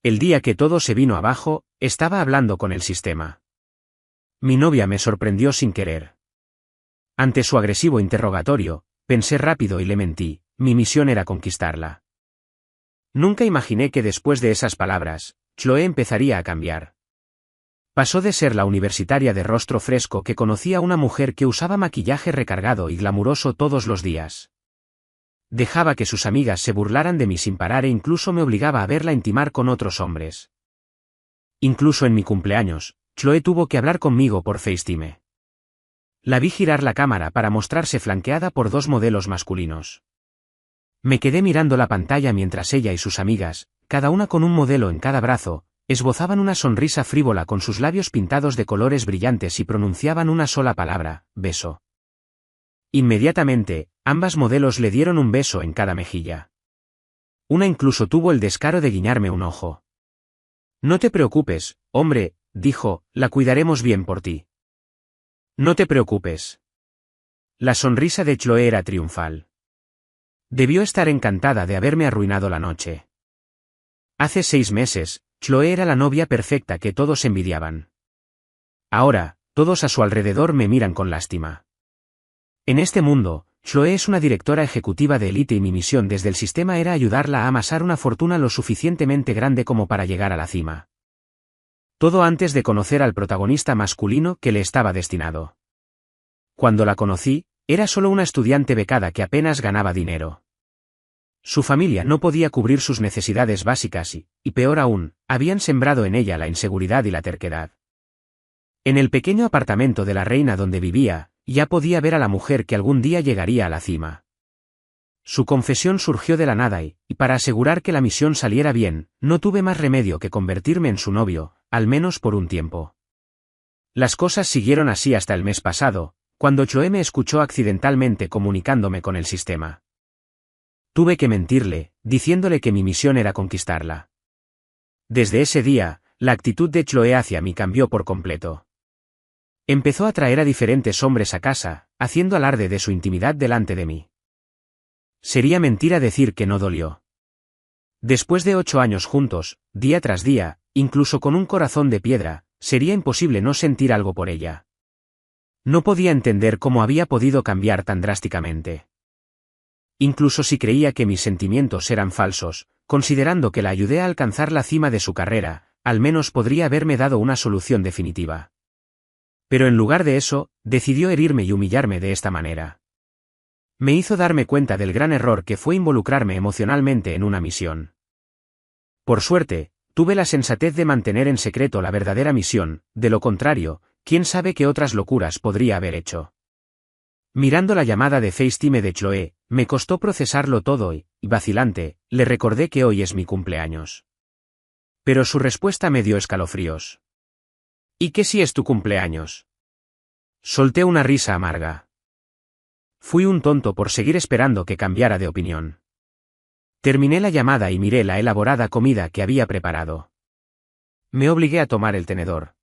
El día que todo se vino abajo, estaba hablando con el sistema. Mi novia me sorprendió sin querer. Ante su agresivo interrogatorio, pensé rápido y le mentí, mi misión era conquistarla. Nunca imaginé que después de esas palabras, Chloe empezaría a cambiar. Pasó de ser la universitaria de rostro fresco que conocía a una mujer que usaba maquillaje recargado y glamuroso todos los días. Dejaba que sus amigas se burlaran de mí sin parar e incluso me obligaba a verla intimar con otros hombres. Incluso en mi cumpleaños, Chloe tuvo que hablar conmigo por FaceTime. La vi girar la cámara para mostrarse flanqueada por dos modelos masculinos. Me quedé mirando la pantalla mientras ella y sus amigas, cada una con un modelo en cada brazo, esbozaban una sonrisa frívola con sus labios pintados de colores brillantes y pronunciaban una sola palabra, beso. Inmediatamente, ambas modelos le dieron un beso en cada mejilla. Una incluso tuvo el descaro de guiñarme un ojo. No te preocupes, hombre, dijo, la cuidaremos bien por ti. No te preocupes. La sonrisa de Chloe era triunfal. Debió estar encantada de haberme arruinado la noche. Hace 6 meses, Chloe era la novia perfecta que todos envidiaban. Ahora, todos a su alrededor me miran con lástima. En este mundo, Chloe es una directora ejecutiva de élite y mi misión desde el sistema era ayudarla a amasar una fortuna lo suficientemente grande como para llegar a la cima. Todo antes de conocer al protagonista masculino que le estaba destinado. Cuando la conocí, era solo una estudiante becada que apenas ganaba dinero. Su familia no podía cubrir sus necesidades básicas y peor aún, habían sembrado en ella la inseguridad y la terquedad. En el pequeño apartamento de la reina donde vivía, ya podía ver a la mujer que algún día llegaría a la cima. Su confesión surgió de la nada y para asegurar que la misión saliera bien, no tuve más remedio que convertirme en su novio, al menos por un tiempo. Las cosas siguieron así hasta el mes pasado, cuando Chloe me escuchó accidentalmente comunicándome con el sistema. Tuve que mentirle, diciéndole que mi misión era conquistarla. Desde ese día, la actitud de Chloe hacia mí cambió por completo. Empezó a traer a diferentes hombres a casa, haciendo alarde de su intimidad delante de mí. Sería mentira decir que no dolió. Después de 8 años juntos, día tras día, incluso con un corazón de piedra, sería imposible no sentir algo por ella. No podía entender cómo había podido cambiar tan drásticamente. Incluso si creía que mis sentimientos eran falsos, considerando que la ayudé a alcanzar la cima de su carrera, al menos podría haberme dado una solución definitiva. Pero en lugar de eso, decidió herirme y humillarme de esta manera. Me hizo darme cuenta del gran error que fue involucrarme emocionalmente en una misión. Por suerte, tuve la sensatez de mantener en secreto la verdadera misión, de lo contrario, quién sabe qué otras locuras podría haber hecho. Mirando la llamada de FaceTime de Chloe, me costó procesarlo todo y, vacilante, le recordé que hoy es mi cumpleaños. Pero su respuesta me dio escalofríos. ¿Y qué si es tu cumpleaños? Solté una risa amarga. Fui un tonto por seguir esperando que cambiara de opinión. Terminé la llamada y miré la elaborada comida que había preparado. Me obligué a tomar el tenedor.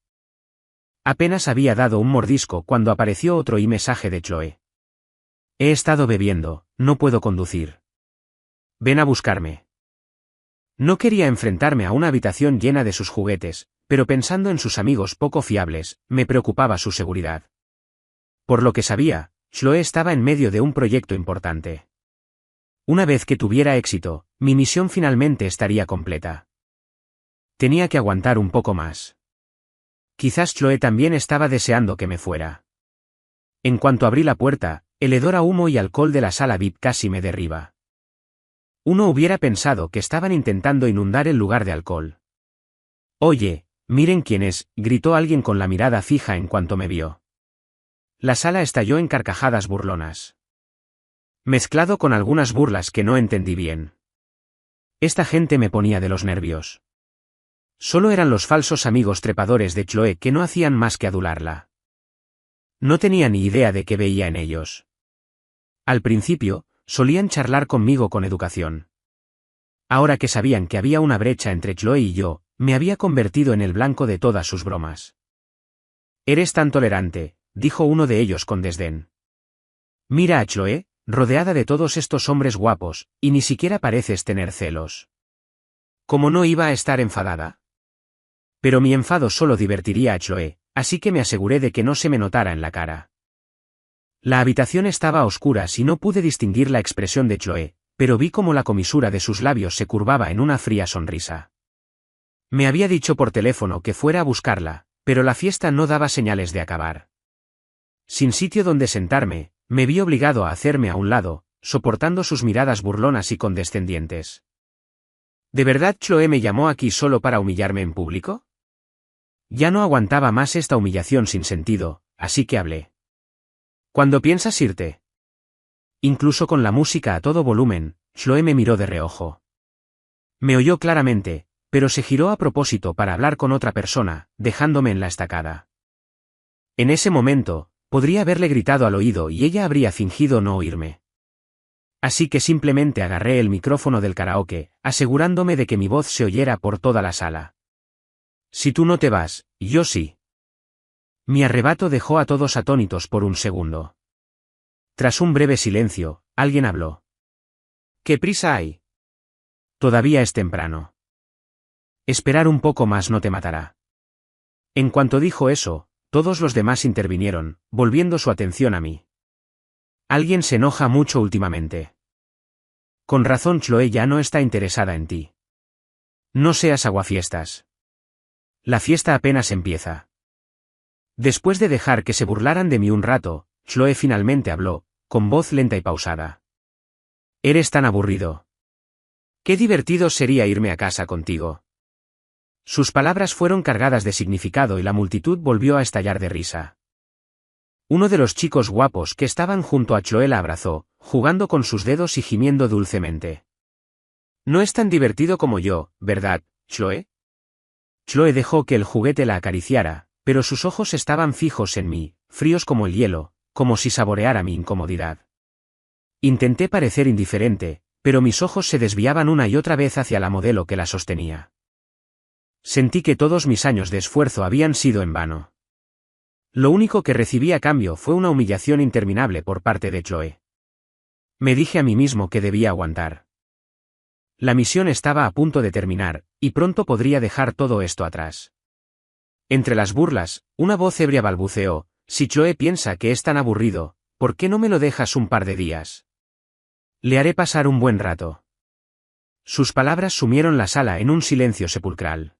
Apenas había dado un mordisco cuando apareció otro mensaje de Chloe. He estado bebiendo, no puedo conducir. Ven a buscarme. No quería enfrentarme a una habitación llena de sus juguetes, pero pensando en sus amigos poco fiables, me preocupaba su seguridad. Por lo que sabía, Chloe estaba en medio de un proyecto importante. Una vez que tuviera éxito, mi misión finalmente estaría completa. Tenía que aguantar un poco más. Quizás Chloe también estaba deseando que me fuera. En cuanto abrí la puerta, el hedor a humo y alcohol de la sala VIP casi me derriba. Uno hubiera pensado que estaban intentando inundar el lugar de alcohol. Oye, miren quién es, gritó alguien con la mirada fija en cuanto me vio. La sala estalló en carcajadas burlonas. Mezclado con algunas burlas que no entendí bien. Esta gente me ponía de los nervios. Solo eran los falsos amigos trepadores de Chloe que no hacían más que adularla. No tenía ni idea de qué veía en ellos. Al principio, solían charlar conmigo con educación. Ahora que sabían que había una brecha entre Chloe y yo, me había convertido en el blanco de todas sus bromas. Eres tan tolerante, dijo uno de ellos con desdén. Mira a Chloe, rodeada de todos estos hombres guapos, y ni siquiera pareces tener celos. ¿Cómo no iba a estar enfadada? Pero mi enfado solo divertiría a Chloe, así que me aseguré de que no se me notara en la cara. La habitación estaba a oscuras y no pude distinguir la expresión de Chloe, pero vi cómo la comisura de sus labios se curvaba en una fría sonrisa. Me había dicho por teléfono que fuera a buscarla, pero la fiesta no daba señales de acabar. Sin sitio donde sentarme, me vi obligado a hacerme a un lado, soportando sus miradas burlonas y condescendientes. ¿De verdad Chloe me llamó aquí solo para humillarme en público? Ya no aguantaba más esta humillación sin sentido, así que hablé. ¿Cuándo piensas irte? Incluso con la música a todo volumen, Chloe me miró de reojo. Me oyó claramente, pero se giró a propósito para hablar con otra persona, dejándome en la estacada. En ese momento, podría haberle gritado al oído y ella habría fingido no oírme. Así que simplemente agarré el micrófono del karaoke, asegurándome de que mi voz se oyera por toda la sala. Si tú no te vas, yo sí. Mi arrebato dejó a todos atónitos por un segundo. Tras un breve silencio, alguien habló. ¿Qué prisa hay? Todavía es temprano. Esperar un poco más no te matará. En cuanto dijo eso, todos los demás intervinieron, volviendo su atención a mí. Alguien se enoja mucho últimamente. Con razón Chloe ya no está interesada en ti. No seas aguafiestas. La fiesta apenas empieza. Después de dejar que se burlaran de mí un rato, Chloe finalmente habló, con voz lenta y pausada. Eres tan aburrido. Qué divertido sería irme a casa contigo. Sus palabras fueron cargadas de significado y la multitud volvió a estallar de risa. Uno de los chicos guapos que estaban junto a Chloe la abrazó, jugando con sus dedos y gimiendo dulcemente. No es tan divertido como yo, ¿verdad, Chloe? Chloe dejó que el juguete la acariciara, pero sus ojos estaban fijos en mí, fríos como el hielo, como si saboreara mi incomodidad. Intenté parecer indiferente, pero mis ojos se desviaban una y otra vez hacia la modelo que la sostenía. Sentí que todos mis años de esfuerzo habían sido en vano. Lo único que recibí a cambio fue una humillación interminable por parte de Chloe. Me dije a mí mismo que debía aguantar. La misión estaba a punto de terminar, y pronto podría dejar todo esto atrás. Entre las burlas, una voz ebria balbuceó, si Chloe piensa que es tan aburrido, ¿por qué no me lo dejas un par de días? Le haré pasar un buen rato. Sus palabras sumieron la sala en un silencio sepulcral.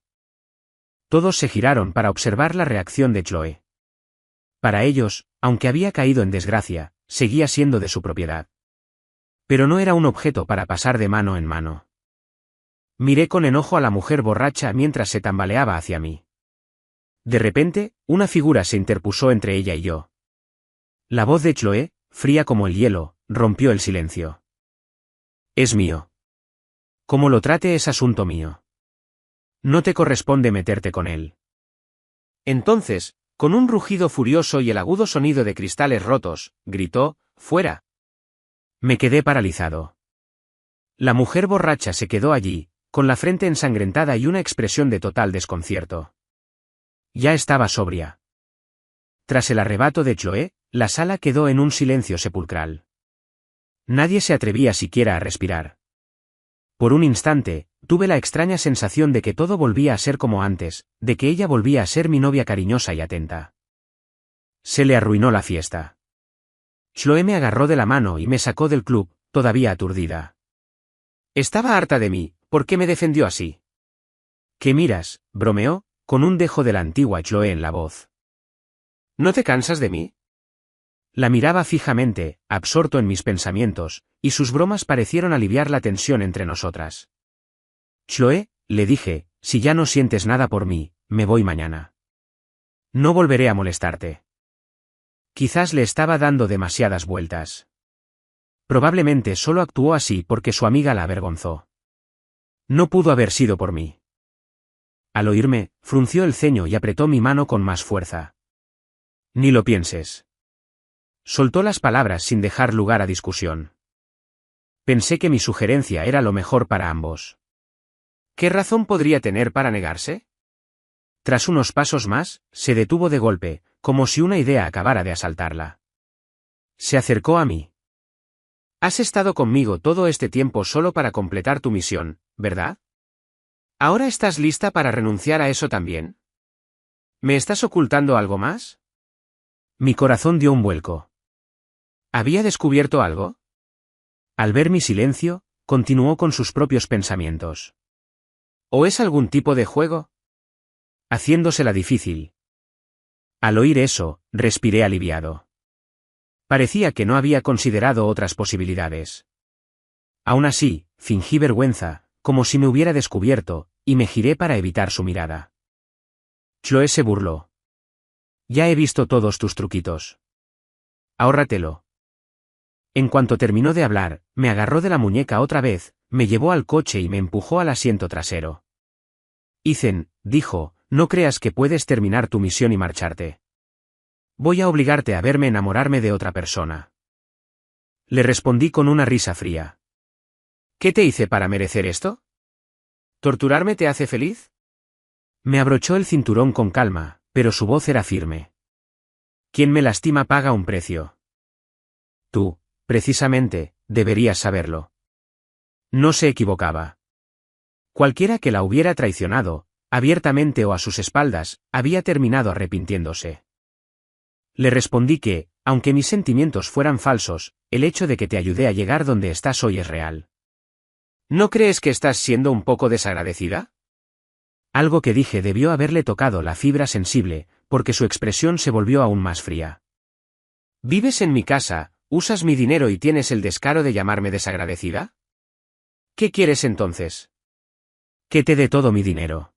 Todos se giraron para observar la reacción de Chloe. Para ellos, aunque había caído en desgracia, seguía siendo de su propiedad. Pero no era un objeto para pasar de mano en mano. Miré con enojo a la mujer borracha mientras se tambaleaba hacia mí. De repente, una figura se interpuso entre ella y yo. La voz de Chloe, fría como el hielo, rompió el silencio. Es mío. Cómo lo trate es asunto mío. No te corresponde meterte con él. Entonces, con un rugido furioso y el agudo sonido de cristales rotos, gritó, ¡fuera! Me quedé paralizado. La mujer borracha se quedó allí, con la frente ensangrentada y una expresión de total desconcierto. Ya estaba sobria. Tras el arrebato de Chloe, la sala quedó en un silencio sepulcral. Nadie se atrevía siquiera a respirar. Por un instante, tuve la extraña sensación de que todo volvía a ser como antes, de que ella volvía a ser mi novia cariñosa y atenta. Se le arruinó la fiesta. Chloe me agarró de la mano y me sacó del club, todavía aturdida. Estaba harta de mí, ¿por qué me defendió así? ¿Qué miras? Bromeó, con un dejo de la antigua Chloe en la voz. ¿No te cansas de mí? La miraba fijamente, absorto en mis pensamientos, y sus bromas parecieron aliviar la tensión entre nosotras. Chloe, le dije, si ya no sientes nada por mí, me voy mañana. No volveré a molestarte. Quizás le estaba dando demasiadas vueltas. Probablemente solo actuó así porque su amiga la avergonzó. No pudo haber sido por mí. Al oírme, frunció el ceño y apretó mi mano con más fuerza. Ni lo pienses. Soltó las palabras sin dejar lugar a discusión. Pensé que mi sugerencia era lo mejor para ambos. ¿Qué razón podría tener para negarse? Tras unos pasos más, se detuvo de golpe, como si una idea acabara de asaltarla. Se acercó a mí. Has estado conmigo todo este tiempo solo para completar tu misión, ¿verdad? ¿Ahora estás lista para renunciar a eso también? ¿Me estás ocultando algo más? Mi corazón dio un vuelco. ¿Había descubierto algo? Al ver mi silencio, continuó con sus propios pensamientos. ¿O es algún tipo de juego? Haciéndosela difícil. Al oír eso, respiré aliviado. Parecía que no había considerado otras posibilidades. Aún así, fingí vergüenza, como si me hubiera descubierto, y me giré para evitar su mirada. Chloe se burló. Ya he visto todos tus truquitos. Ahórratelo. En cuanto terminó de hablar, me agarró de la muñeca otra vez, me llevó al coche y me empujó al asiento trasero. Ethan, dijo, no creas que puedes terminar tu misión y marcharte. Voy a obligarte a verme enamorarme de otra persona. Le respondí con una risa fría. ¿Qué te hice para merecer esto? ¿Torturarme te hace feliz? Me abrochó el cinturón con calma, pero su voz era firme. Quien me lastima paga un precio. Tú, precisamente, deberías saberlo. No se equivocaba. Cualquiera que la hubiera traicionado, abiertamente o a sus espaldas, había terminado arrepintiéndose. Le respondí que, aunque mis sentimientos fueran falsos, el hecho de que te ayudé a llegar donde estás hoy es real. ¿No crees que estás siendo un poco desagradecida? Algo que dije debió haberle tocado la fibra sensible, porque su expresión se volvió aún más fría. ¿Vives en mi casa, usas mi dinero y tienes el descaro de llamarme desagradecida? ¿Qué quieres entonces? Que te dé todo mi dinero.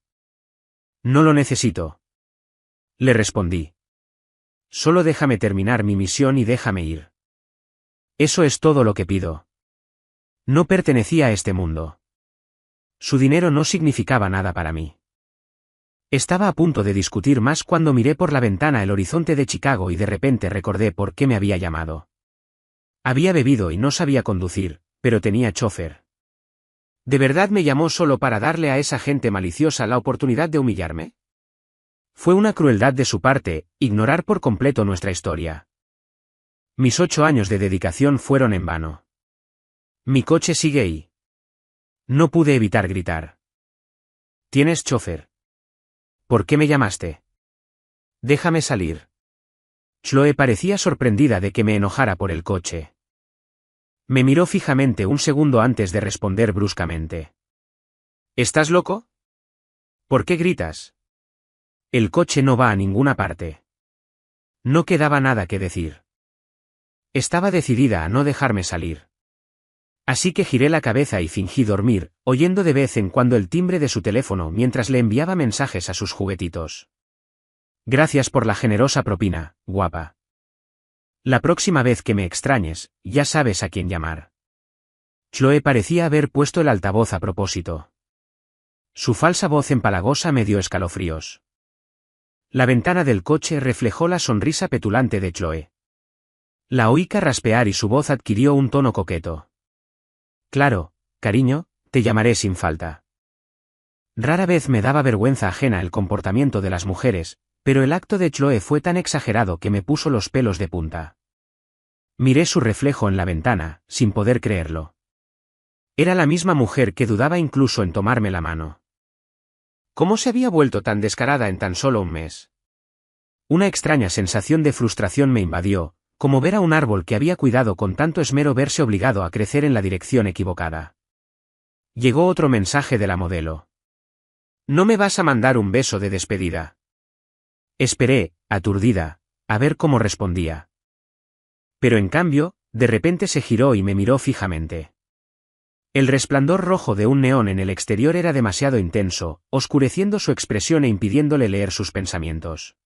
No lo necesito. Le respondí. Solo déjame terminar mi misión y déjame ir. Eso es todo lo que pido. No pertenecía a este mundo. Su dinero no significaba nada para mí. Estaba a punto de discutir más cuando miré por la ventana el horizonte de Chicago y de repente recordé por qué me había llamado. Había bebido y no sabía conducir, pero tenía chofer. ¿De verdad me llamó solo para darle a esa gente maliciosa la oportunidad de humillarme? Fue una crueldad de su parte, ignorar por completo nuestra historia. Mis 8 años de dedicación fueron en vano. Mi coche sigue ahí. No pude evitar gritar. ¿Tienes chofer? ¿Por qué me llamaste? Déjame salir. Chloe parecía sorprendida de que me enojara por el coche. Me miró fijamente un segundo antes de responder bruscamente. ¿Estás loco? ¿Por qué gritas? El coche no va a ninguna parte. No quedaba nada que decir. Estaba decidida a no dejarme salir. Así que giré la cabeza y fingí dormir, oyendo de vez en cuando el timbre de su teléfono mientras le enviaba mensajes a sus juguetitos. Gracias por la generosa propina, guapa. La próxima vez que me extrañes, ya sabes a quién llamar. Chloe parecía haber puesto el altavoz a propósito. Su falsa voz empalagosa me dio escalofríos. La ventana del coche reflejó la sonrisa petulante de Chloe. La oí carraspear y su voz adquirió un tono coqueto. Claro, cariño, te llamaré sin falta. Rara vez me daba vergüenza ajena el comportamiento de las mujeres, pero el acto de Chloe fue tan exagerado que me puso los pelos de punta. Miré su reflejo en la ventana, sin poder creerlo. Era la misma mujer que dudaba incluso en tomarme la mano. ¿Cómo se había vuelto tan descarada en tan solo un mes? Una extraña sensación de frustración me invadió, como ver a un árbol que había cuidado con tanto esmero verse obligado a crecer en la dirección equivocada. Llegó otro mensaje de la modelo. ¿No me vas a mandar un beso de despedida? Esperé, aturdida, a ver cómo respondía. Pero en cambio, de repente se giró y me miró fijamente. El resplandor rojo de un neón en el exterior era demasiado intenso, oscureciendo su expresión e impidiéndole leer sus pensamientos.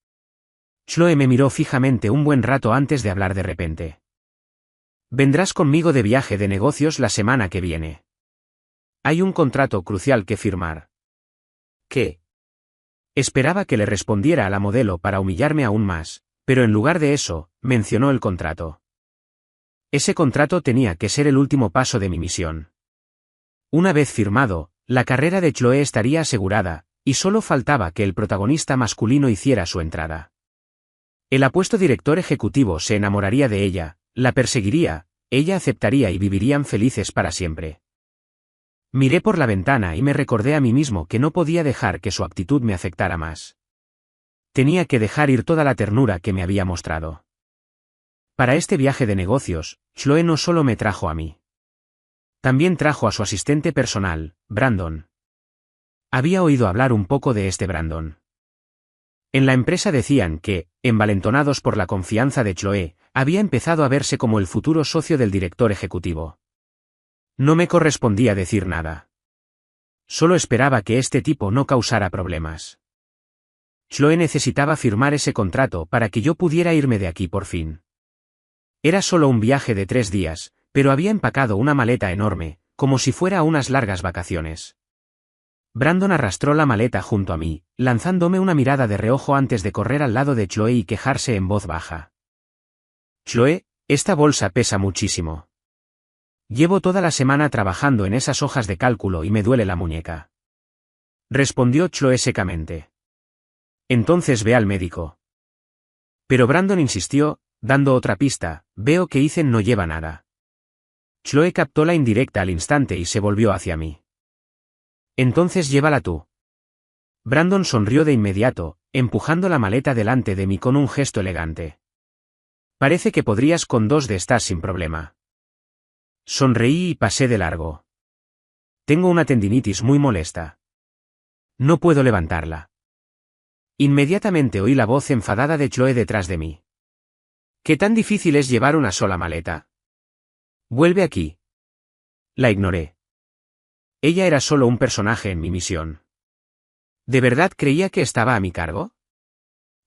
Chloe me miró fijamente un buen rato antes de hablar de repente. Vendrás conmigo de viaje de negocios la semana que viene. Hay un contrato crucial que firmar. ¿Qué? Esperaba que le respondiera a la modelo para humillarme aún más, pero en lugar de eso, mencionó el contrato. Ese contrato tenía que ser el último paso de mi misión. Una vez firmado, la carrera de Chloe estaría asegurada, y solo faltaba que el protagonista masculino hiciera su entrada. El apuesto director ejecutivo se enamoraría de ella, la perseguiría, ella aceptaría y vivirían felices para siempre. Miré por la ventana y me recordé a mí mismo que no podía dejar que su actitud me afectara más. Tenía que dejar ir toda la ternura que me había mostrado. Para este viaje de negocios, Chloe no solo me trajo a mí. También trajo a su asistente personal, Brandon. Había oído hablar un poco de este Brandon. En la empresa decían que, envalentonados por la confianza de Chloe, había empezado a verse como el futuro socio del director ejecutivo. No me correspondía decir nada. Solo esperaba que este tipo no causara problemas. Chloe necesitaba firmar ese contrato para que yo pudiera irme de aquí por fin. Era solo un viaje de 3 días, pero había empacado una maleta enorme, como si fuera unas largas vacaciones. Brandon arrastró la maleta junto a mí, lanzándome una mirada de reojo antes de correr al lado de Chloe y quejarse en voz baja. Chloe, esta bolsa pesa muchísimo. Llevo toda la semana trabajando en esas hojas de cálculo y me duele la muñeca. Respondió Chloe secamente. Entonces ve al médico. Pero Brandon insistió, dando otra pista, veo que Ethan no lleva nada. Chloe captó la indirecta al instante y se volvió hacia mí. Entonces llévala tú. Brandon sonrió de inmediato, empujando la maleta delante de mí con un gesto elegante. Parece que podrías con 2 de estas sin problema. Sonreí y pasé de largo. Tengo una tendinitis muy molesta. No puedo levantarla. Inmediatamente oí la voz enfadada de Chloe detrás de mí. ¿Qué tan difícil es llevar una sola maleta? Vuelve aquí. La ignoré. Ella era solo un personaje en mi misión. ¿De verdad creía que estaba a mi cargo?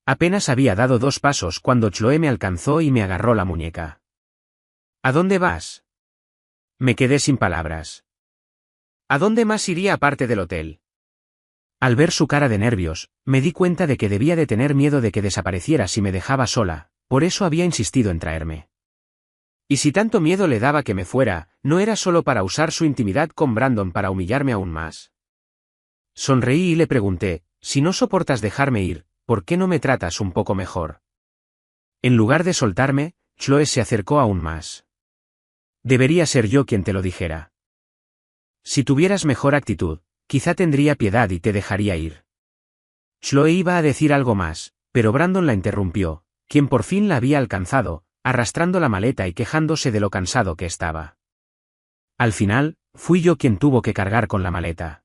Apenas había dado 2 pasos cuando Chloe me alcanzó y me agarró la muñeca. ¿A dónde vas? Me quedé sin palabras. ¿A dónde más iría aparte del hotel? Al ver su cara de nervios, me di cuenta de que debía de tener miedo de que desapareciera si me dejaba sola, por eso había insistido en traerme. Y si tanto miedo le daba que me fuera, no era solo para usar su intimidad con Brandon para humillarme aún más. Sonreí y le pregunté, si no soportas dejarme ir, ¿por qué no me tratas un poco mejor? En lugar de soltarme, Chloe se acercó aún más. Debería ser yo quien te lo dijera. Si tuvieras mejor actitud, quizá tendría piedad y te dejaría ir. Chloe iba a decir algo más, pero Brandon la interrumpió, quien por fin la había alcanzado, arrastrando la maleta y quejándose de lo cansado que estaba. Al final, fui yo quien tuvo que cargar con la maleta.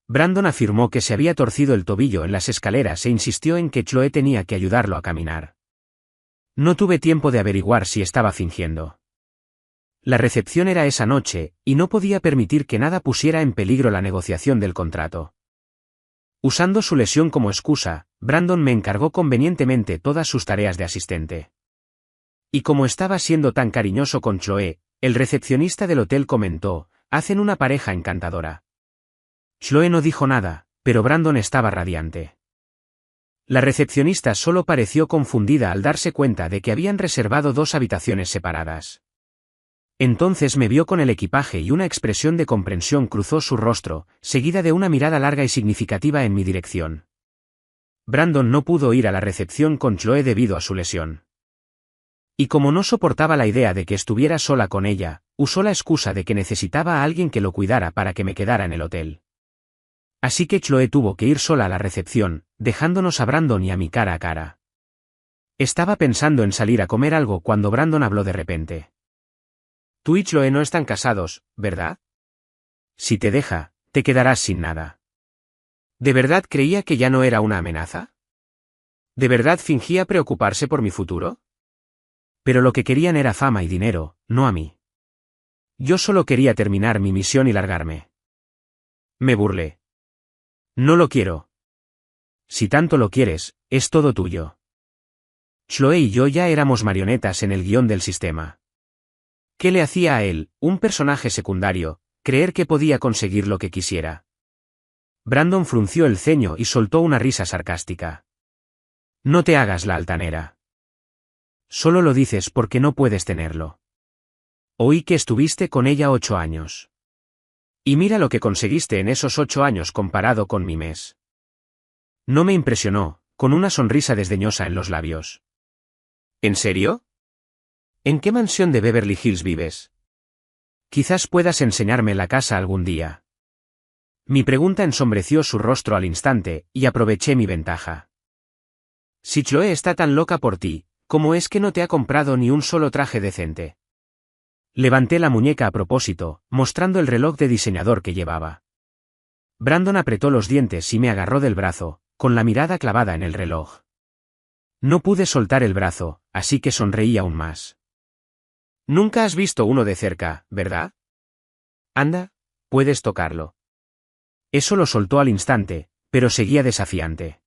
Brandon afirmó que se había torcido el tobillo en las escaleras e insistió en que Chloe tenía que ayudarlo a caminar. No tuve tiempo de averiguar si estaba fingiendo. La recepción era esa noche, y no podía permitir que nada pusiera en peligro la negociación del contrato. Usando su lesión como excusa, Brandon me encargó convenientemente todas sus tareas de asistente. Y como estaba siendo tan cariñoso con Chloe, el recepcionista del hotel comentó, hacen una pareja encantadora. Chloe no dijo nada, pero Brandon estaba radiante. La recepcionista solo pareció confundida al darse cuenta de que habían reservado 2 habitaciones separadas. Entonces me vio con el equipaje y una expresión de comprensión cruzó su rostro, seguida de una mirada larga y significativa en mi dirección. Brandon no pudo ir a la recepción con Chloe debido a su lesión. Y como no soportaba la idea de que estuviera sola con ella, usó la excusa de que necesitaba a alguien que lo cuidara para que me quedara en el hotel. Así que Chloe tuvo que ir sola a la recepción, dejándonos a Brandon y a mí cara a cara. Estaba pensando en salir a comer algo cuando Brandon habló de repente. Tú y Chloe no están casados, ¿verdad? Si te deja, te quedarás sin nada. ¿De verdad creía que ya no era una amenaza? ¿De verdad fingía preocuparse por mi futuro? Pero lo que querían era fama y dinero, no a mí. Yo solo quería terminar mi misión y largarme. Me burlé. No lo quiero. Si tanto lo quieres, es todo tuyo. Chloe y yo ya éramos marionetas en el guión del sistema. ¿Qué le hacía a él, un personaje secundario, creer que podía conseguir lo que quisiera? Brandon frunció el ceño y soltó una risa sarcástica. No te hagas la altanera. Solo lo dices porque no puedes tenerlo. Oí que estuviste con ella 8 años. Y mira lo que conseguiste en esos 8 años comparado con mi mes. No me impresionó, con una sonrisa desdeñosa en los labios. ¿En serio? ¿En qué mansión de Beverly Hills vives? Quizás puedas enseñarme la casa algún día. Mi pregunta ensombreció su rostro al instante, y aproveché mi ventaja. Si Chloe está tan loca por ti, ¿cómo es que no te ha comprado ni un solo traje decente? Levanté la muñeca a propósito, mostrando el reloj de diseñador que llevaba. Brandon apretó los dientes y me agarró del brazo, con la mirada clavada en el reloj. No pude soltar el brazo, así que sonreí aún más. Nunca has visto uno de cerca, ¿verdad? Anda, puedes tocarlo. Eso lo soltó al instante, pero seguía desafiante.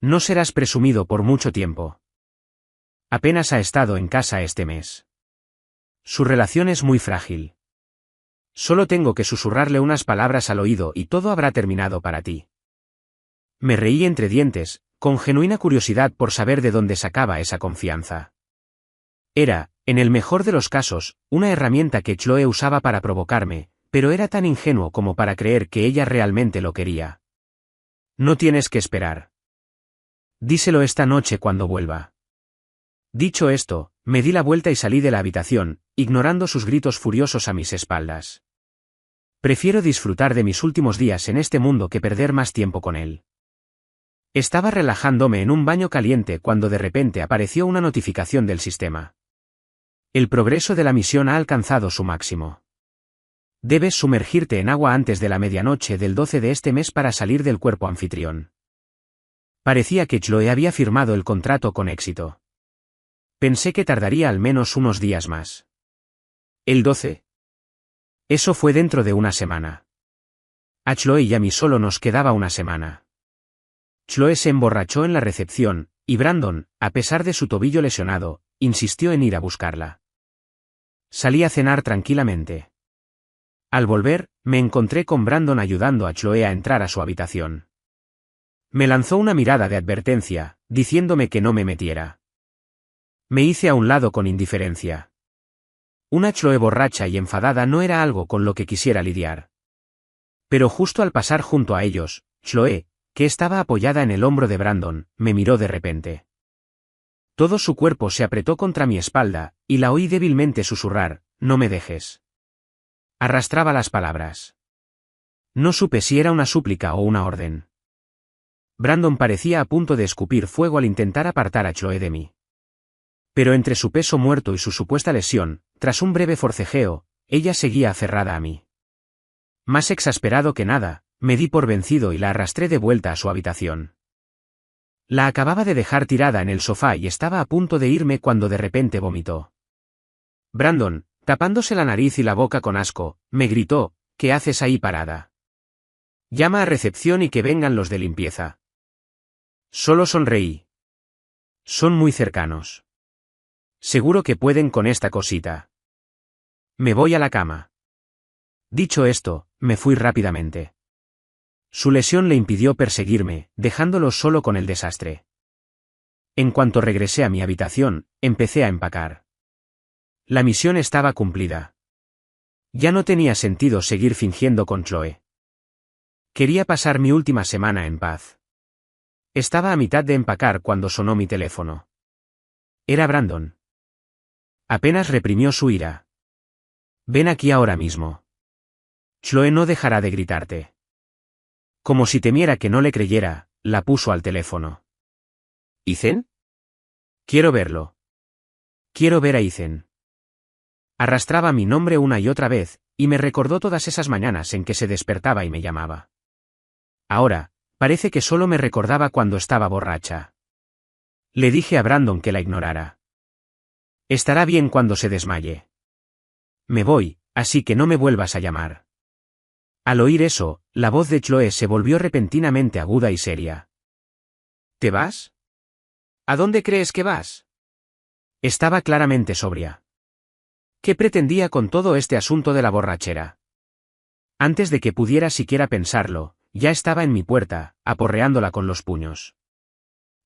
No serás presumido por mucho tiempo. Apenas ha estado en casa este mes. Su relación es muy frágil. Solo tengo que susurrarle unas palabras al oído y todo habrá terminado para ti. Me reí entre dientes, con genuina curiosidad por saber de dónde sacaba esa confianza. Era, en el mejor de los casos, una herramienta que Chloe usaba para provocarme, pero era tan ingenuo como para creer que ella realmente lo quería. No tienes que esperar. Díselo esta noche cuando vuelva. Dicho esto, me di la vuelta y salí de la habitación, ignorando sus gritos furiosos a mis espaldas. Prefiero disfrutar de mis últimos días en este mundo que perder más tiempo con él. Estaba relajándome en un baño caliente cuando de repente apareció una notificación del sistema. El progreso de la misión ha alcanzado su máximo. Debes sumergirte en agua antes de la medianoche del 12 de este mes para salir del cuerpo anfitrión. Parecía que Chloe había firmado el contrato con éxito. Pensé que tardaría al menos unos días más. ¿El 12? Eso fue dentro de una semana. A Chloe y a mí solo nos quedaba una semana. Chloe se emborrachó en la recepción, y Brandon, a pesar de su tobillo lesionado, insistió en ir a buscarla. Salí a cenar tranquilamente. Al volver, me encontré con Brandon ayudando a Chloe a entrar a su habitación. Me lanzó una mirada de advertencia, diciéndome que no me metiera. Me hice a un lado con indiferencia. Una Chloe borracha y enfadada no era algo con lo que quisiera lidiar. Pero justo al pasar junto a ellos, Chloe, que estaba apoyada en el hombro de Brandon, me miró de repente. Todo su cuerpo se apretó contra mi espalda, y la oí débilmente susurrar, «No me dejes». Arrastraba las palabras. No supe si era una súplica o una orden. Brandon parecía a punto de escupir fuego al intentar apartar a Chloe de mí. Pero entre su peso muerto y su supuesta lesión, tras un breve forcejeo, ella seguía aferrada a mí. Más exasperado que nada, me di por vencido y la arrastré de vuelta a su habitación. La acababa de dejar tirada en el sofá y estaba a punto de irme cuando de repente vomitó. Brandon, tapándose la nariz y la boca con asco, me gritó, «¿Qué haces ahí parada? Llama a recepción y que vengan los de limpieza». Solo sonreí. Son muy cercanos. Seguro que pueden con esta cosita. Me voy a la cama. Dicho esto, me fui rápidamente. Su lesión le impidió perseguirme, dejándolo solo con el desastre. En cuanto regresé a mi habitación, empecé a empacar. La misión estaba cumplida. Ya no tenía sentido seguir fingiendo con Chloe. Quería pasar mi última semana en paz. Estaba a mitad de empacar cuando sonó mi teléfono. Era Brandon. Apenas reprimió su ira. «Ven aquí ahora mismo. Chloe no dejará de gritarte». Como si temiera que no le creyera, la puso al teléfono. «¿Ethan? Quiero verlo. Quiero ver a Ethan». Arrastraba mi nombre una y otra vez, y me recordó todas esas mañanas en que se despertaba y me llamaba. Ahora, parece que solo me recordaba cuando estaba borracha. Le dije a Brandon que la ignorara. Estará bien cuando se desmaye. Me voy, así que no me vuelvas a llamar. Al oír eso, la voz de Chloe se volvió repentinamente aguda y seria. ¿Te vas? ¿A dónde crees que vas? Estaba claramente sobria. ¿Qué pretendía con todo este asunto de la borrachera? Antes de que pudiera siquiera pensarlo, ya estaba en mi puerta, aporreándola con los puños.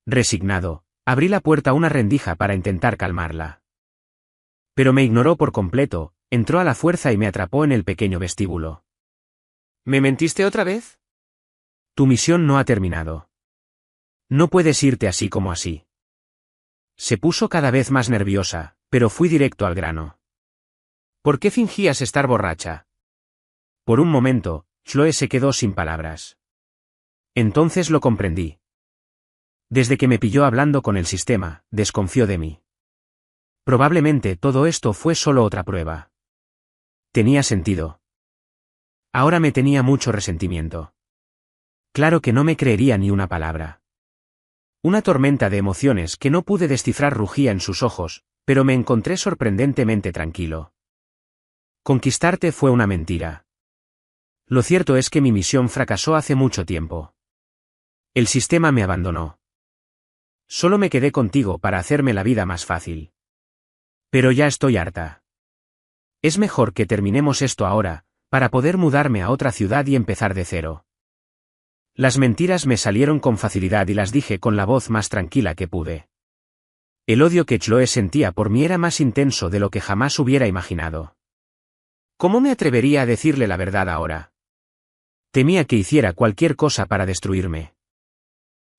Resignado, abrí la puerta a una rendija para intentar calmarla. Pero me ignoró por completo, entró a la fuerza y me atrapó en el pequeño vestíbulo. ¿Me mentiste otra vez? Tu misión no ha terminado. No puedes irte así como así. Se puso cada vez más nerviosa, pero fui directo al grano. ¿Por qué fingías estar borracha? Por un momento, Chloe se quedó sin palabras. Entonces lo comprendí. Desde que me pilló hablando con el sistema, desconfió de mí. Probablemente todo esto fue solo otra prueba. Tenía sentido. Ahora me tenía mucho resentimiento. Claro que no me creería ni una palabra. Una tormenta de emociones que no pude descifrar rugía en sus ojos, pero me encontré sorprendentemente tranquilo. Conquistarte fue una mentira. Lo cierto es que mi misión fracasó hace mucho tiempo. El sistema me abandonó. Solo me quedé contigo para hacerme la vida más fácil. Pero ya estoy harta. Es mejor que terminemos esto ahora, para poder mudarme a otra ciudad y empezar de cero. Las mentiras me salieron con facilidad y las dije con la voz más tranquila que pude. El odio que Chloe sentía por mí era más intenso de lo que jamás hubiera imaginado. ¿Cómo me atrevería a decirle la verdad ahora? Temía que hiciera cualquier cosa para destruirme.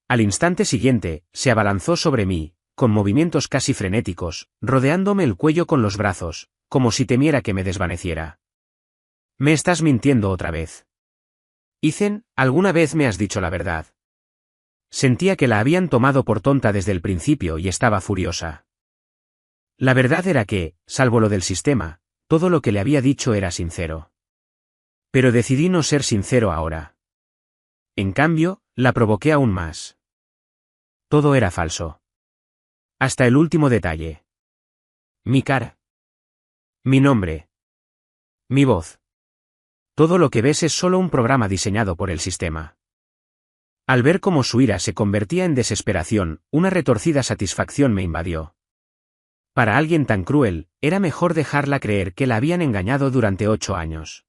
Al instante siguiente, se abalanzó sobre mí, con movimientos casi frenéticos, rodeándome el cuello con los brazos, como si temiera que me desvaneciera. Me estás mintiendo otra vez. Ethan, ¿alguna vez me has dicho la verdad? Sentía que la habían tomado por tonta desde el principio y estaba furiosa. La verdad era que, salvo lo del sistema, todo lo que le había dicho era sincero. Pero decidí no ser sincero ahora. En cambio, la provoqué aún más. Todo era falso. Hasta el último detalle. Mi cara. Mi nombre. Mi voz. Todo lo que ves es solo un programa diseñado por el sistema. Al ver cómo su ira se convertía en desesperación, una retorcida satisfacción me invadió. Para alguien tan cruel, era mejor dejarla creer que la habían engañado durante 8 años.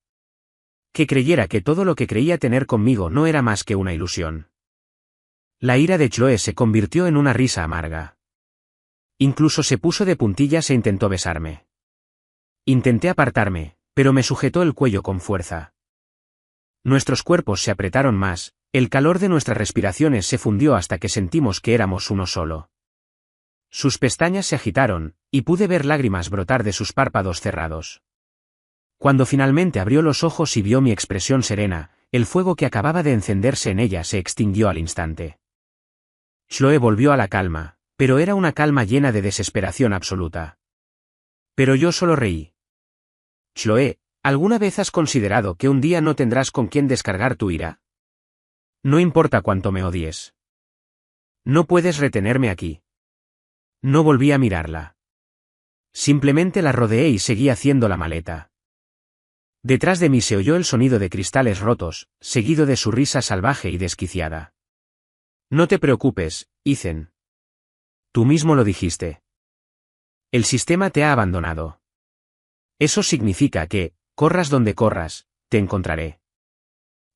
Que creyera que todo lo que creía tener conmigo no era más que una ilusión. La ira de Chloe se convirtió en una risa amarga. Incluso se puso de puntillas e intentó besarme. Intenté apartarme, pero me sujetó el cuello con fuerza. Nuestros cuerpos se apretaron más, el calor de nuestras respiraciones se fundió hasta que sentimos que éramos uno solo. Sus pestañas se agitaron, y pude ver lágrimas brotar de sus párpados cerrados. Cuando finalmente abrió los ojos y vio mi expresión serena, el fuego que acababa de encenderse en ella se extinguió al instante. Chloe volvió a la calma, pero era una calma llena de desesperación absoluta. Pero yo solo reí. Chloe, ¿alguna vez has considerado que un día no tendrás con quién descargar tu ira? No importa cuánto me odies. No puedes retenerme aquí. No volví a mirarla. Simplemente la rodeé y seguí haciendo la maleta. Detrás de mí se oyó el sonido de cristales rotos, seguido de su risa salvaje y desquiciada. No te preocupes, Ethan. Tú mismo lo dijiste. El sistema te ha abandonado. Eso significa que, corras donde corras, te encontraré.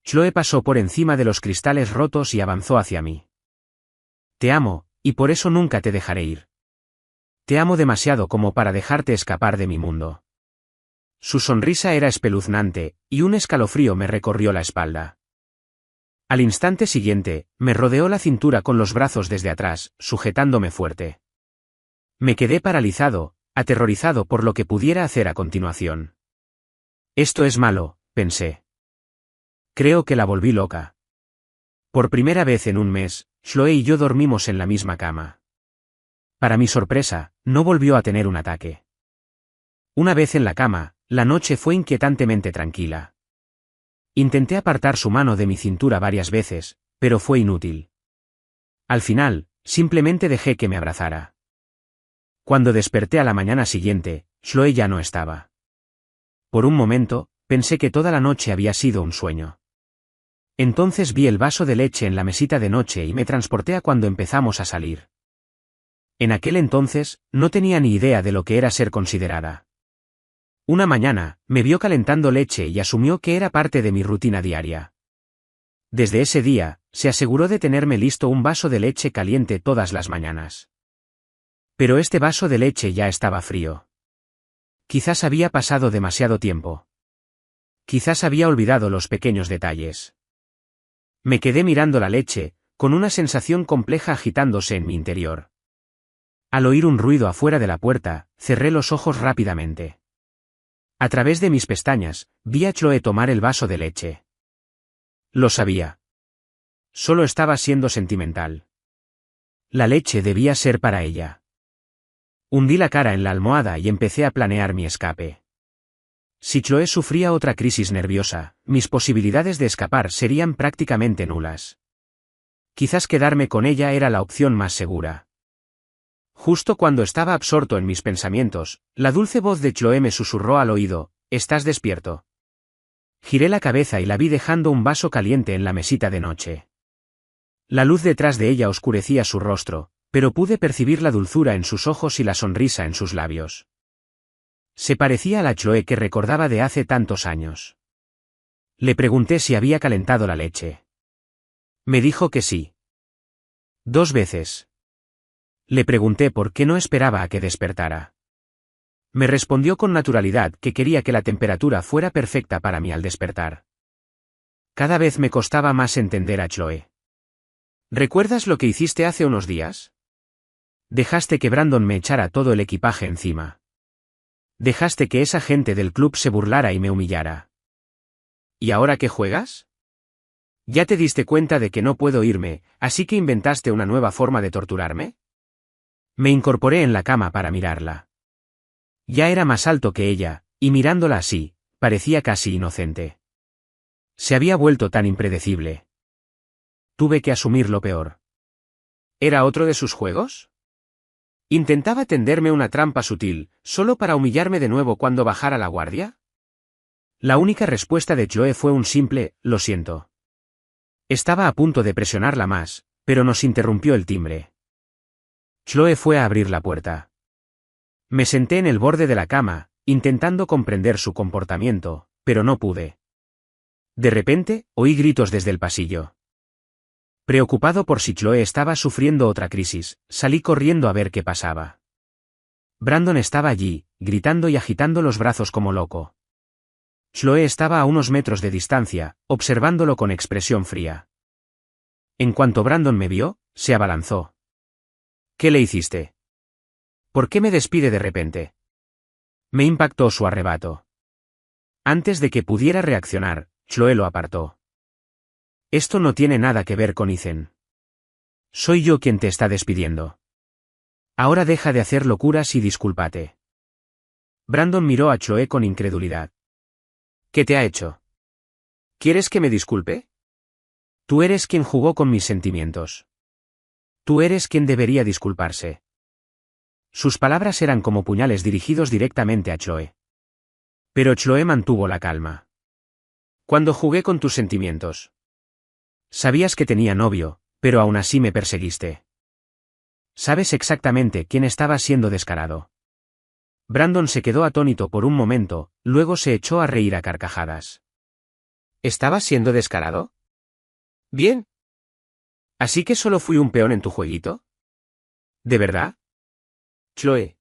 Chloe pasó por encima de los cristales rotos y avanzó hacia mí. Te amo, y por eso nunca te dejaré ir. Te amo demasiado como para dejarte escapar de mi mundo. Su sonrisa era espeluznante, y un escalofrío me recorrió la espalda. Al instante siguiente, me rodeó la cintura con los brazos desde atrás, sujetándome fuerte. Me quedé paralizado, aterrorizado por lo que pudiera hacer a continuación. Esto es malo, pensé. Creo que la volví loca. Por primera vez en un mes, Chloe y yo dormimos en la misma cama. Para mi sorpresa, no volvió a tener un ataque. Una vez en la cama, la noche fue inquietantemente tranquila. Intenté apartar su mano de mi cintura varias veces, pero fue inútil. Al final, simplemente dejé que me abrazara. Cuando desperté a la mañana siguiente, Chloe ya no estaba. Por un momento, pensé que toda la noche había sido un sueño. Entonces vi el vaso de leche en la mesita de noche y me transporté a cuando empezamos a salir. En aquel entonces, no tenía ni idea de lo que era ser considerada. Una mañana, me vio calentando leche y asumió que era parte de mi rutina diaria. Desde ese día, se aseguró de tenerme listo un vaso de leche caliente todas las mañanas. Pero este vaso de leche ya estaba frío. Quizás había pasado demasiado tiempo. Quizás había olvidado los pequeños detalles. Me quedé mirando la leche, con una sensación compleja agitándose en mi interior. Al oír un ruido afuera de la puerta, cerré los ojos rápidamente. A través de mis pestañas, vi a Chloe tomar el vaso de leche. Lo sabía. Solo estaba siendo sentimental. La leche debía ser para ella. Hundí la cara en la almohada y empecé a planear mi escape. Si Chloe sufría otra crisis nerviosa, mis posibilidades de escapar serían prácticamente nulas. Quizás quedarme con ella era la opción más segura. Justo cuando estaba absorto en mis pensamientos, la dulce voz de Chloe me susurró al oído: «¿Estás despierto?». Giré la cabeza y la vi dejando un vaso caliente en la mesita de noche. La luz detrás de ella oscurecía su rostro, pero pude percibir la dulzura en sus ojos y la sonrisa en sus labios. Se parecía a la Chloe que recordaba de hace tantos años. Le pregunté si había calentado la leche. Me dijo que sí. 2 veces. Le pregunté por qué no esperaba a que despertara. Me respondió con naturalidad que quería que la temperatura fuera perfecta para mí al despertar. Cada vez me costaba más entender a Chloe. ¿Recuerdas lo que hiciste hace unos días? Dejaste que Brandon me echara todo el equipaje encima. Dejaste que esa gente del club se burlara y me humillara. ¿Y ahora qué juegas? ¿Ya te diste cuenta de que no puedo irme, así que inventaste una nueva forma de torturarme? Me incorporé en la cama para mirarla. Ya era más alto que ella, y mirándola así, parecía casi inocente. Se había vuelto tan impredecible. Tuve que asumir lo peor. ¿Era otro de sus juegos? ¿Intentaba tenderme una trampa sutil, solo para humillarme de nuevo cuando bajara la guardia? La única respuesta de Chloe fue un simple: «Lo siento». Estaba a punto de presionarla más, pero nos interrumpió el timbre. Chloe fue a abrir la puerta. Me senté en el borde de la cama, intentando comprender su comportamiento, pero no pude. De repente, oí gritos desde el pasillo. Preocupado por si Chloe estaba sufriendo otra crisis, salí corriendo a ver qué pasaba. Brandon estaba allí, gritando y agitando los brazos como loco. Chloe estaba a unos metros de distancia, observándolo con expresión fría. En cuanto Brandon me vio, se abalanzó. «¿Qué le hiciste? ¿Por qué me despide de repente?». Me impactó su arrebato. Antes de que pudiera reaccionar, Chloe lo apartó. «Esto no tiene nada que ver con Ethan. Soy yo quien te está despidiendo. Ahora deja de hacer locuras y discúlpate». Brandon miró a Chloe con incredulidad. «¿Qué te ha hecho? ¿Quieres que me disculpe? Tú eres quien jugó con mis sentimientos. Tú eres quien debería disculparse». Sus palabras eran como puñales dirigidos directamente a Chloe. Pero Chloe mantuvo la calma. «¿Cuándo jugué con tus sentimientos? Sabías que tenía novio, pero aún así me perseguiste. Sabes exactamente quién estaba siendo descarado». Brandon se quedó atónito por un momento, luego se echó a reír a carcajadas. ¿Estabas siendo descarado? Bien. ¿Así que solo fui un peón en tu jueguito? ¿De verdad? Chloe.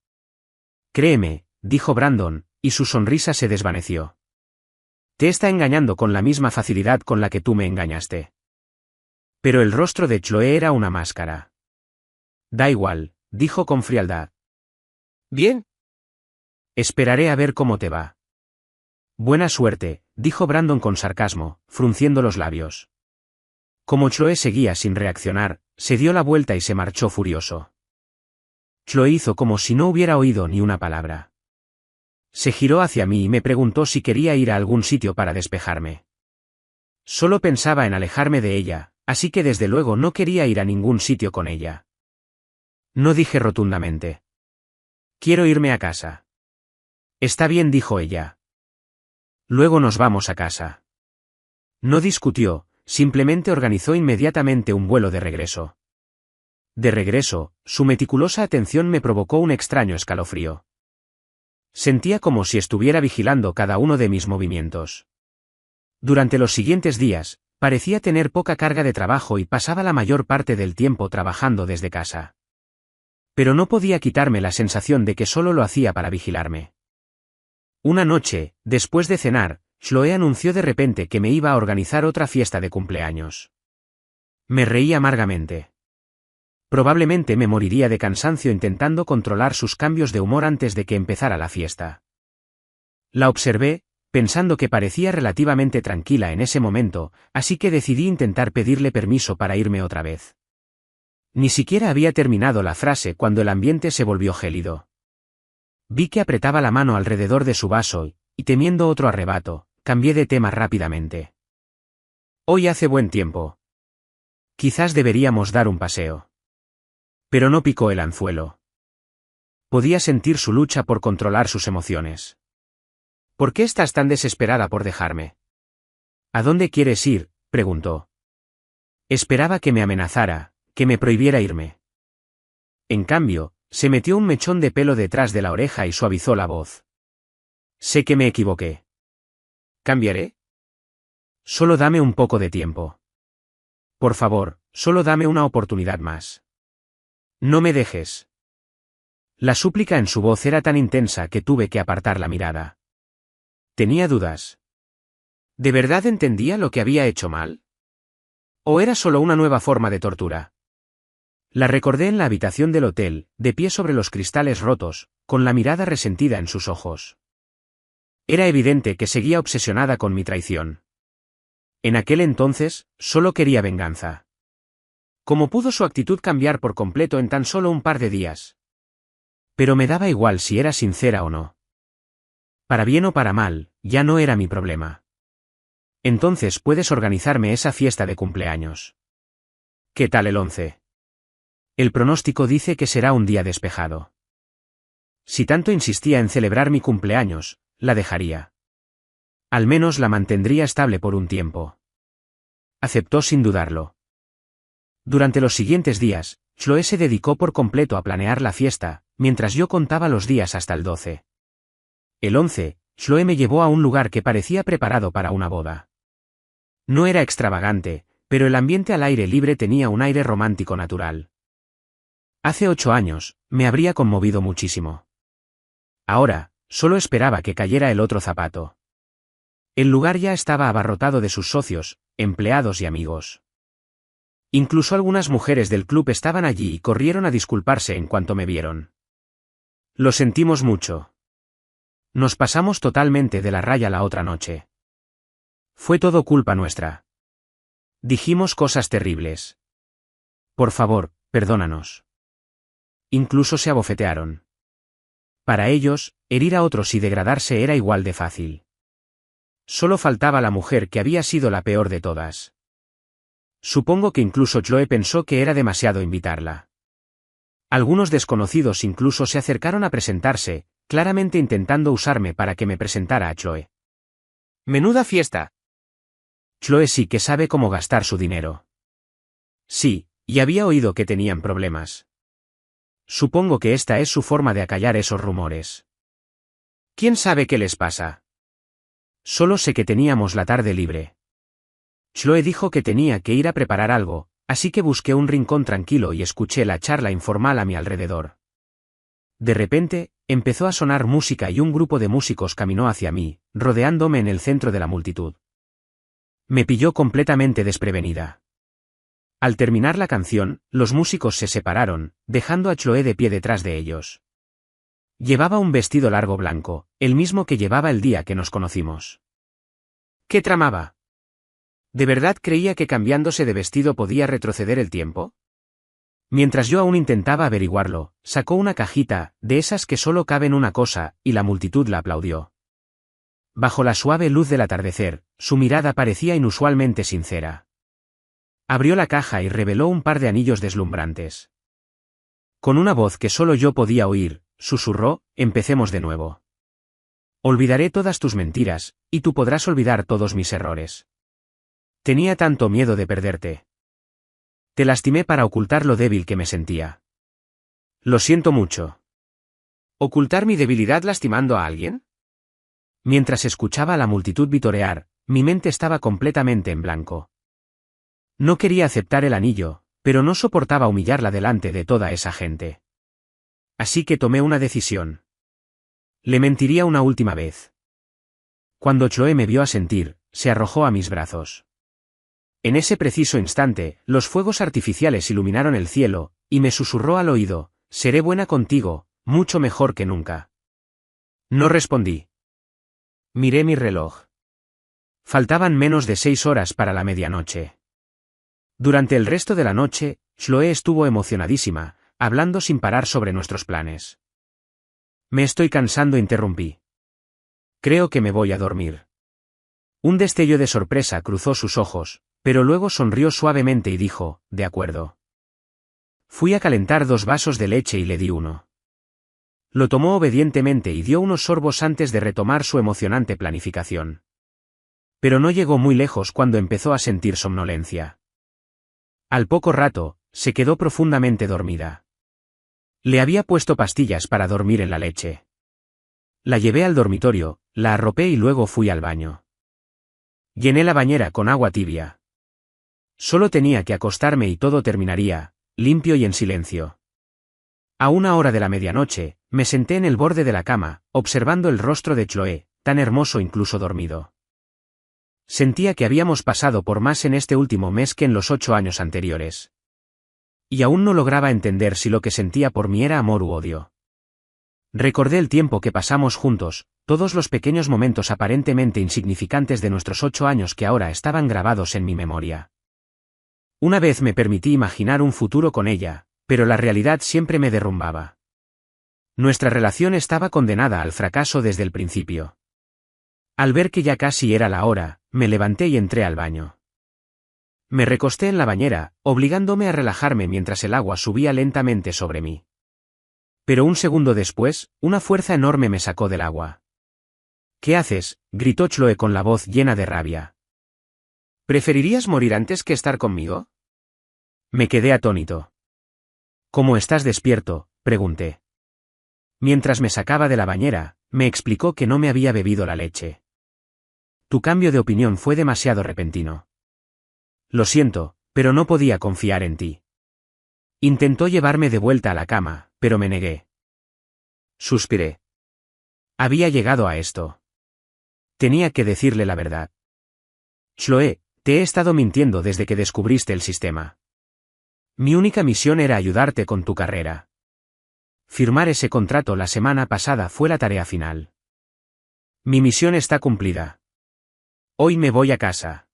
Créeme, dijo Brandon, y su sonrisa se desvaneció. Te está engañando con la misma facilidad con la que tú me engañaste. Pero el rostro de Chloe era una máscara. Da igual, dijo con frialdad. Bien. Esperaré a ver cómo te va. Buena suerte, dijo Brandon con sarcasmo, frunciendo los labios. Como Chloe seguía sin reaccionar, se dio la vuelta y se marchó furioso. Chloe hizo como si no hubiera oído ni una palabra. Se giró hacia mí y me preguntó si quería ir a algún sitio para despejarme. Solo pensaba en alejarme de ella, así que desde luego no quería ir a ningún sitio con ella. No dije rotundamente. Quiero irme a casa. Está bien, dijo ella. Luego nos vamos a casa. No discutió, simplemente organizó inmediatamente un vuelo de regreso. De regreso, su meticulosa atención me provocó un extraño escalofrío. Sentía como si estuviera vigilando cada uno de mis movimientos. Durante los siguientes días, parecía tener poca carga de trabajo y pasaba la mayor parte del tiempo trabajando desde casa. Pero no podía quitarme la sensación de que solo lo hacía para vigilarme. Una noche, después de cenar, Chloe anunció de repente que me iba a organizar otra fiesta de cumpleaños. Me reí amargamente. Probablemente me moriría de cansancio intentando controlar sus cambios de humor antes de que empezara la fiesta. La observé, pensando que parecía relativamente tranquila en ese momento, así que decidí intentar pedirle permiso para irme otra vez. Ni siquiera había terminado la frase cuando el ambiente se volvió gélido. Vi que apretaba la mano alrededor de su vaso y temiendo otro arrebato, cambié de tema rápidamente. Hoy hace buen tiempo. Quizás deberíamos dar un paseo. Pero no picó el anzuelo. Podía sentir su lucha por controlar sus emociones. ¿Por qué estás tan desesperada por dejarme? ¿A dónde quieres ir?, preguntó. Esperaba que me amenazara, que me prohibiera irme. En cambio, se metió un mechón de pelo detrás de la oreja y suavizó la voz. Sé que me equivoqué. ¿Cambiaré? Solo dame un poco de tiempo. Por favor, solo dame una oportunidad más. No me dejes. La súplica en su voz era tan intensa que tuve que apartar la mirada. Tenía dudas. ¿De verdad entendía lo que había hecho mal? ¿O era solo una nueva forma de tortura? La recordé en la habitación del hotel, de pie sobre los cristales rotos, con la mirada resentida en sus ojos. Era evidente que seguía obsesionada con mi traición. En aquel entonces, solo quería venganza. ¿Cómo pudo su actitud cambiar por completo en tan solo un par de días? Pero me daba igual si era sincera o no. Para bien o para mal, ya no era mi problema. Entonces puedes organizarme esa fiesta de cumpleaños. ¿Qué tal el 11? El pronóstico dice que será un día despejado. Si tanto insistía en celebrar mi cumpleaños, la dejaría. Al menos la mantendría estable por un tiempo. Aceptó sin dudarlo. Durante los siguientes días, Chloe se dedicó por completo a planear la fiesta, mientras yo contaba los días hasta el 12. El 11, Chloe me llevó a un lugar que parecía preparado para una boda. No era extravagante, pero el ambiente al aire libre tenía un aire romántico natural. Hace 8 años, me habría conmovido muchísimo. Ahora, solo esperaba que cayera el otro zapato. El lugar ya estaba abarrotado de sus socios, empleados y amigos. Incluso algunas mujeres del club estaban allí y corrieron a disculparse en cuanto me vieron. Lo sentimos mucho. Nos pasamos totalmente de la raya la otra noche. Fue todo culpa nuestra. Dijimos cosas terribles. Por favor, perdónanos. Incluso se abofetearon. Para ellos, herir a otros y degradarse era igual de fácil. Solo faltaba la mujer que había sido la peor de todas. Supongo que incluso Chloe pensó que era demasiado invitarla. Algunos desconocidos incluso se acercaron a presentarse, claramente intentando usarme para que me presentara a Chloe. ¡Menuda fiesta! Chloe sí que sabe cómo gastar su dinero. Sí, y había oído que tenían problemas. Supongo que esta es su forma de acallar esos rumores. ¿Quién sabe qué les pasa? Solo sé que teníamos la tarde libre. Chloe dijo que tenía que ir a preparar algo, así que busqué un rincón tranquilo y escuché la charla informal a mi alrededor. De repente, empezó a sonar música y un grupo de músicos caminó hacia mí, rodeándome en el centro de la multitud. Me pilló completamente desprevenida. Al terminar la canción, los músicos se separaron, dejando a Chloe de pie detrás de ellos. Llevaba un vestido largo blanco, el mismo que llevaba el día que nos conocimos. ¿Qué tramaba? ¿De verdad creía que cambiándose de vestido podía retroceder el tiempo? Mientras yo aún intentaba averiguarlo, sacó una cajita, de esas que solo caben una cosa, y la multitud la aplaudió. Bajo la suave luz del atardecer, su mirada parecía inusualmente sincera. Abrió la caja y reveló un par de anillos deslumbrantes. Con una voz que solo yo podía oír, susurró, empecemos de nuevo. Olvidaré todas tus mentiras, y tú podrás olvidar todos mis errores. Tenía tanto miedo de perderte. Te lastimé para ocultar lo débil que me sentía. Lo siento mucho. ¿Ocultar mi debilidad lastimando a alguien? Mientras escuchaba a la multitud vitorear, mi mente estaba completamente en blanco. No quería aceptar el anillo, pero no soportaba humillarla delante de toda esa gente. Así que tomé una decisión. Le mentiría una última vez. Cuando Chloe me vio asentir, se arrojó a mis brazos. En ese preciso instante, los fuegos artificiales iluminaron el cielo, y me susurró al oído, seré buena contigo, mucho mejor que nunca. No respondí. Miré mi reloj. Faltaban menos de 6 horas para la medianoche. Durante el resto de la noche, Chloe estuvo emocionadísima, hablando sin parar sobre nuestros planes. Me estoy cansando, interrumpí. Creo que me voy a dormir. Un destello de sorpresa cruzó sus ojos, pero luego sonrió suavemente y dijo, de acuerdo. Fui a calentar 2 vasos de leche y le di uno. Lo tomó obedientemente y dio unos sorbos antes de retomar su emocionante planificación. Pero no llegó muy lejos cuando empezó a sentir somnolencia. Al poco rato, se quedó profundamente dormida. Le había puesto pastillas para dormir en la leche. La llevé al dormitorio, la arropé y luego fui al baño. Llené la bañera con agua tibia. Solo tenía que acostarme y todo terminaría, limpio y en silencio. A 1 hora de la medianoche, me senté en el borde de la cama, observando el rostro de Chloe, tan hermoso incluso dormido. Sentía que habíamos pasado por más en este último mes que en los 8 años anteriores. Y aún no lograba entender si lo que sentía por mí era amor u odio. Recordé el tiempo que pasamos juntos, todos los pequeños momentos aparentemente insignificantes de nuestros 8 años que ahora estaban grabados en mi memoria. Una vez me permití imaginar un futuro con ella, pero la realidad siempre me derrumbaba. Nuestra relación estaba condenada al fracaso desde el principio. Al ver que ya casi era la hora, me levanté y entré al baño. Me recosté en la bañera, obligándome a relajarme mientras el agua subía lentamente sobre mí. Pero un segundo después, una fuerza enorme me sacó del agua. ¿Qué haces?, gritó Chloe con la voz llena de rabia. ¿Preferirías morir antes que estar conmigo? Me quedé atónito. ¿Cómo estás despierto?, pregunté. Mientras me sacaba de la bañera, me explicó que no me había bebido la leche. Tu cambio de opinión fue demasiado repentino. Lo siento, pero no podía confiar en ti. Intentó llevarme de vuelta a la cama, pero me negué. Suspiré. Había llegado a esto. Tenía que decirle la verdad. Chloe, te he estado mintiendo desde que descubriste el sistema. Mi única misión era ayudarte con tu carrera. Firmar ese contrato la semana pasada fue la tarea final. Mi misión está cumplida. Hoy me voy a casa.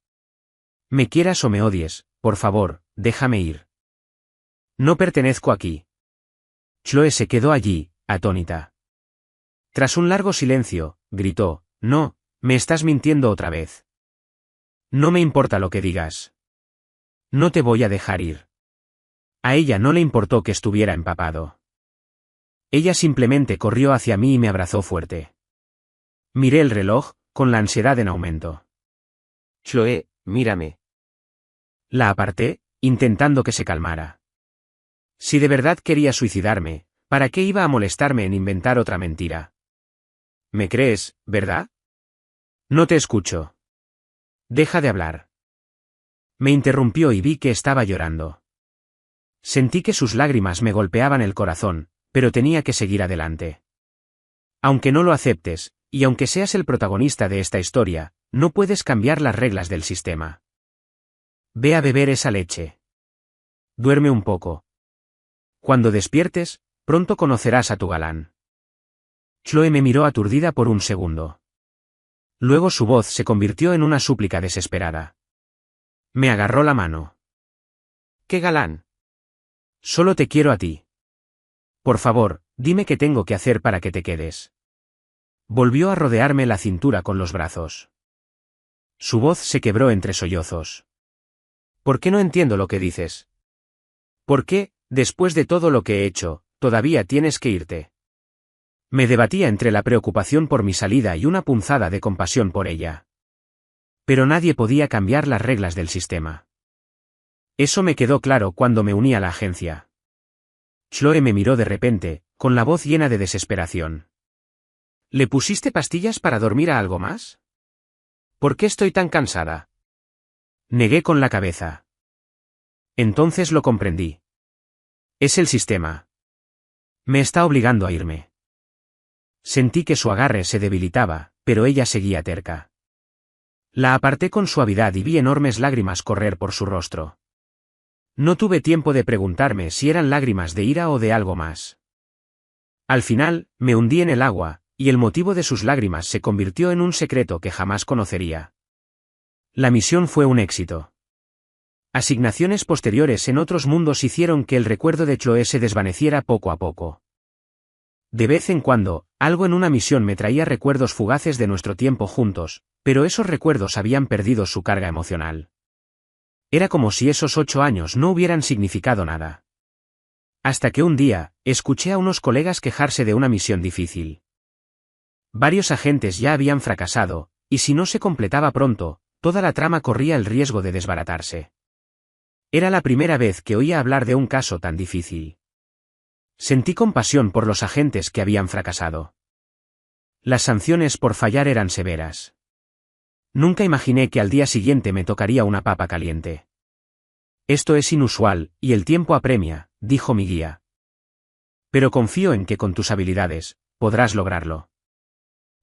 Me quieras o me odies, por favor, déjame ir. No pertenezco aquí. Chloe se quedó allí, atónita. Tras un largo silencio, gritó, no, me estás mintiendo otra vez. No me importa lo que digas. No te voy a dejar ir. A ella no le importó que estuviera empapado. Ella simplemente corrió hacia mí y me abrazó fuerte. Miré el reloj, con la ansiedad en aumento. Chloe, mírame. La aparté, intentando que se calmara. Si de verdad quería suicidarme, ¿para qué iba a molestarme en inventar otra mentira? ¿Me crees, verdad? No te escucho. Deja de hablar. Me interrumpió y vi que estaba llorando. Sentí que sus lágrimas me golpeaban el corazón, pero tenía que seguir adelante. Aunque no lo aceptes, y aunque seas el protagonista de esta historia, no puedes cambiar las reglas del sistema. Ve a beber esa leche. Duerme un poco. Cuando despiertes, pronto conocerás a tu galán. Chloe me miró aturdida por un segundo. Luego su voz se convirtió en una súplica desesperada. Me agarró la mano. ¿Qué galán? Solo te quiero a ti. Por favor, dime qué tengo que hacer para que te quedes. Volvió a rodearme la cintura con los brazos. Su voz se quebró entre sollozos. ¿Por qué no entiendo lo que dices? ¿Por qué, después de todo lo que he hecho, todavía tienes que irte? Me debatía entre la preocupación por mi salida y una punzada de compasión por ella. Pero nadie podía cambiar las reglas del sistema. Eso me quedó claro cuando me uní a la agencia. Chloe me miró de repente, con la voz llena de desesperación. ¿Le pusiste pastillas para dormir a algo más? ¿Por qué estoy tan cansada? Negué con la cabeza. Entonces lo comprendí. Es el sistema. Me está obligando a irme. Sentí que su agarre se debilitaba, pero ella seguía terca. La aparté con suavidad y vi enormes lágrimas correr por su rostro. No tuve tiempo de preguntarme si eran lágrimas de ira o de algo más. Al final, me hundí en el agua, y el motivo de sus lágrimas se convirtió en un secreto que jamás conocería. La misión fue un éxito. Asignaciones posteriores en otros mundos hicieron que el recuerdo de Chloe se desvaneciera poco a poco. De vez en cuando, algo en una misión me traía recuerdos fugaces de nuestro tiempo juntos, pero esos recuerdos habían perdido su carga emocional. Era como si esos 8 años no hubieran significado nada. Hasta que un día, escuché a unos colegas quejarse de una misión difícil. Varios agentes ya habían fracasado, y si no se completaba pronto, toda la trama corría el riesgo de desbaratarse. Era la primera vez que oía hablar de un caso tan difícil. Sentí compasión por los agentes que habían fracasado. Las sanciones por fallar eran severas. Nunca imaginé que al día siguiente me tocaría una papa caliente. Esto es inusual, y el tiempo apremia, dijo mi guía. Pero confío en que con tus habilidades, podrás lograrlo.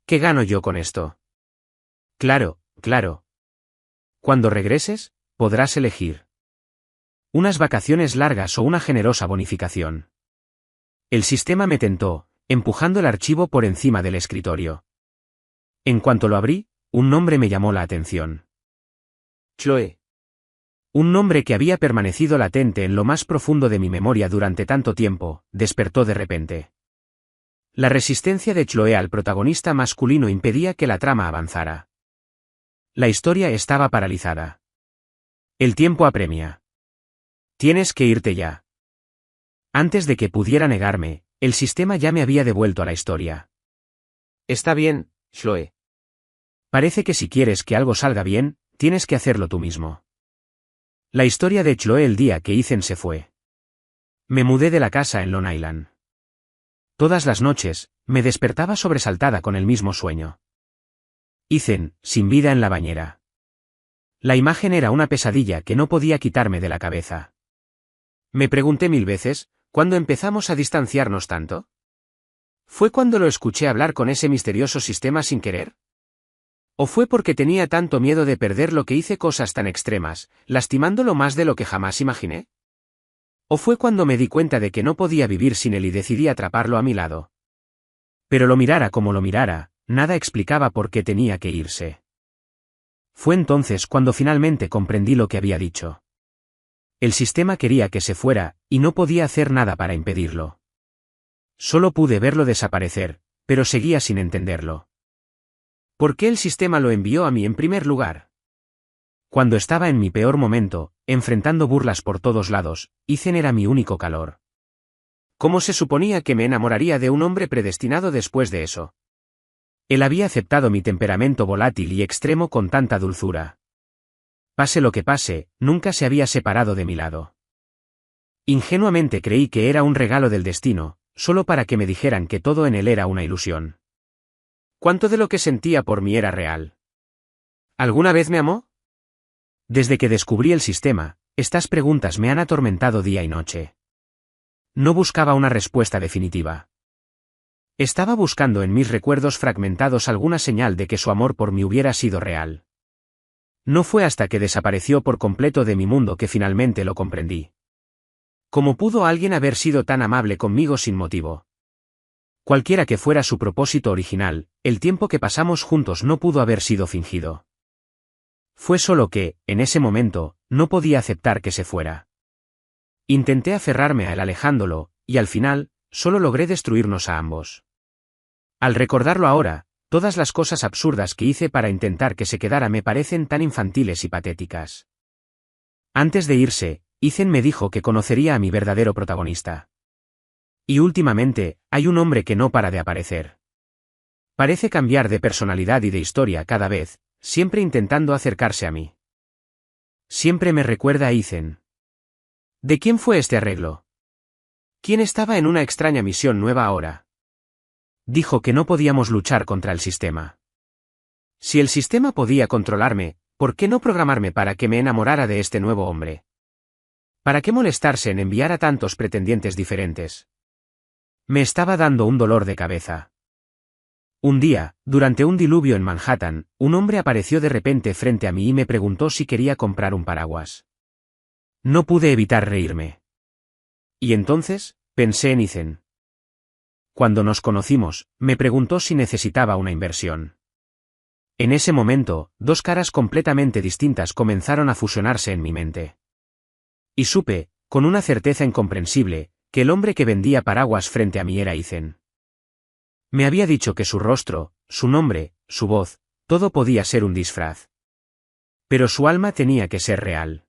¿Qué gano yo con esto? Claro, claro. Cuando regreses, podrás elegir unas vacaciones largas o una generosa bonificación. El sistema me tentó, empujando el archivo por encima del escritorio. En cuanto lo abrí, un nombre me llamó la atención. Chloe. Un nombre que había permanecido latente en lo más profundo de mi memoria durante tanto tiempo, despertó de repente. La resistencia de Chloe al protagonista masculino impedía que la trama avanzara. La historia estaba paralizada. El tiempo apremia. Tienes que irte ya. Antes de que pudiera negarme, el sistema ya me había devuelto a la historia. Está bien, Chloe. Parece que si quieres que algo salga bien, tienes que hacerlo tú mismo. La historia de Chloe el día que Ethan se fue. Me mudé de la casa en Long Island. Todas las noches, me despertaba sobresaltada con el mismo sueño. Ethan, sin vida en la bañera. La imagen era una pesadilla que no podía quitarme de la cabeza. Me pregunté 1000 veces, ¿cuándo empezamos a distanciarnos tanto? ¿Fue cuando lo escuché hablar con ese misterioso sistema sin querer? ¿O fue porque tenía tanto miedo de perder lo que hice cosas tan extremas, lastimándolo más de lo que jamás imaginé? ¿O fue cuando me di cuenta de que no podía vivir sin él y decidí atraparlo a mi lado? Pero lo mirara como lo mirara, nada explicaba por qué tenía que irse. Fue entonces cuando finalmente comprendí lo que había dicho. El sistema quería que se fuera, y no podía hacer nada para impedirlo. Solo pude verlo desaparecer, pero seguía sin entenderlo. ¿Por qué el sistema lo envió a mí en primer lugar? Cuando estaba en mi peor momento, enfrentando burlas por todos lados, Ethan era mi único calor. ¿Cómo se suponía que me enamoraría de un hombre predestinado después de eso? Él había aceptado mi temperamento volátil y extremo con tanta dulzura. Pase lo que pase, nunca se había separado de mi lado. Ingenuamente creí que era un regalo del destino, solo para que me dijeran que todo en él era una ilusión. ¿Cuánto de lo que sentía por mí era real? ¿Alguna vez me amó? Desde que descubrí el sistema, estas preguntas me han atormentado día y noche. No buscaba una respuesta definitiva. Estaba buscando en mis recuerdos fragmentados alguna señal de que su amor por mí hubiera sido real. No fue hasta que desapareció por completo de mi mundo que finalmente lo comprendí. ¿Cómo pudo alguien haber sido tan amable conmigo sin motivo? Cualquiera que fuera su propósito original, el tiempo que pasamos juntos no pudo haber sido fingido. Fue solo que, en ese momento, no podía aceptar que se fuera. Intenté aferrarme a él alejándolo, y al final, solo logré destruirnos a ambos. Al recordarlo ahora, todas las cosas absurdas que hice para intentar que se quedara me parecen tan infantiles y patéticas. Antes de irse, Ethan me dijo que conocería a mi verdadero protagonista. Y últimamente, hay un hombre que no para de aparecer. Parece cambiar de personalidad y de historia cada vez, siempre intentando acercarse a mí. Siempre me recuerda a Ethan. ¿De quién fue este arreglo? ¿Quién estaba en una extraña misión nueva ahora? Dijo que no podíamos luchar contra el sistema. Si el sistema podía controlarme, ¿por qué no programarme para que me enamorara de este nuevo hombre? ¿Para qué molestarse en enviar a tantos pretendientes diferentes? Me estaba dando un dolor de cabeza. Un día, durante un diluvio en Manhattan, un hombre apareció de repente frente a mí y me preguntó si quería comprar un paraguas. No pude evitar reírme. Y entonces, pensé en Ethan. cuando nos conocimos, me preguntó si necesitaba una inversión. En ese momento, dos caras completamente distintas comenzaron a fusionarse en mi mente. Y supe, con una certeza incomprensible, que el hombre que vendía paraguas frente a mí era Ethan. Me había dicho que su rostro, su nombre, su voz, todo podía ser un disfraz. Pero su alma tenía que ser real.